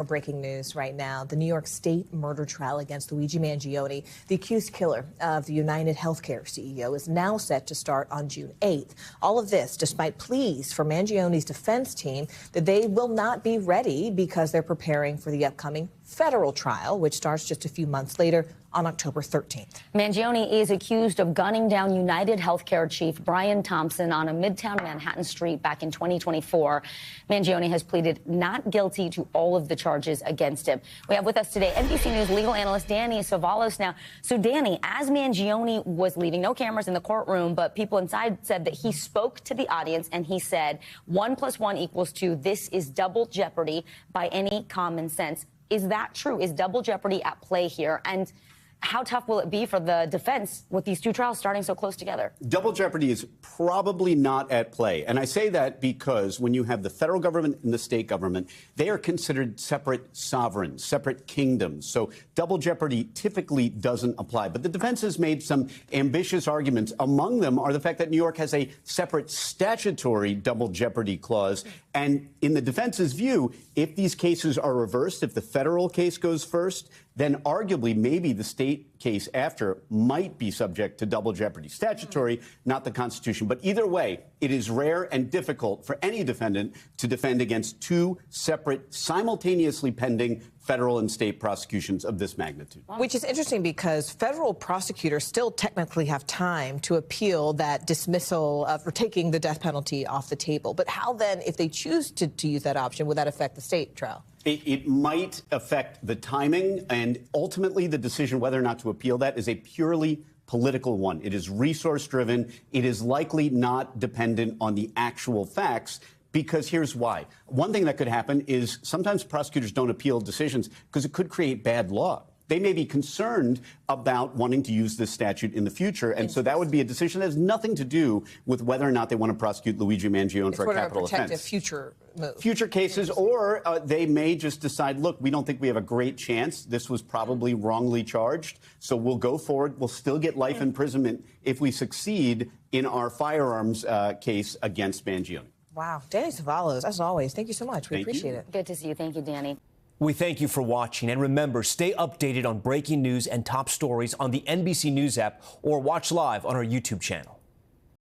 Breaking news right now. The New York State murder trial against Luigi Mangione, the accused killer of the UnitedHealthcare CEO, is now set to start on June 8th. All of this despite pleas from Mangione's defense team that they will not be ready because they're preparing for the upcoming federal trial, which starts just a few months later on October 13th. Mangione is accused of gunning down UnitedHealthcare chief Brian Thompson on a Midtown Manhattan street back in 2024. Mangione has pleaded not guilty to all of the charges against him. We have with us today NBC News legal analyst Danny Cevallos now. So, Danny, as Mangione was leaving, no cameras in the courtroom, but people inside said that he spoke to the audience and he said 1 + 1 = 2. This is double jeopardy by any common sense. Is that true? Is double jeopardy at play here? And how tough will it be for the defense with these two trials starting so close together? Double jeopardy is probably not at play. And I say that because when you have the federal government and the state government, they are considered separate sovereigns, separate kingdoms. So double jeopardy typically doesn't apply. But the defense has made some ambitious arguments. Among them are the fact that New York has a separate statutory double jeopardy clause. And in the defense's view, if these cases are reversed, if the federal case goes first, then arguably maybe the state case after might be subject to double jeopardy. Statutory, not the Constitution. But either way, it is rare and difficult for any defendant to defend against two separate, simultaneously pending federal and state prosecutions of this magnitude. Which is interesting because federal prosecutors still technically have time to appeal that dismissal for taking the death penalty off the table. But how then, if they choose to use that option, would that affect the state trial? It might affect the timing, and ultimately the decision whether or not to appeal that is a purely political one. It is resource-driven. It is likely not dependent on the actual facts, because here's why. One thing that could happen is sometimes prosecutors don't appeal decisions because it could create bad law. They may be concerned about wanting to use this statute in the future, and so that would be a decision that has nothing to do with whether or not they want to prosecute Luigi Mangione for a capital offense. It's future move. Future cases, or they may just decide, look, we don't think we have a great chance. This was probably wrongly charged, so we'll go forward. We'll still get life imprisonment if we succeed in our firearms case against Mangione. Wow. Danny Cevallos, as always, thank you so much. We appreciate it. Good to see you. Thank you, Danny. We thank you for watching, and remember, stay updated on breaking news and top stories on the NBC News app or watch live on our YouTube channel.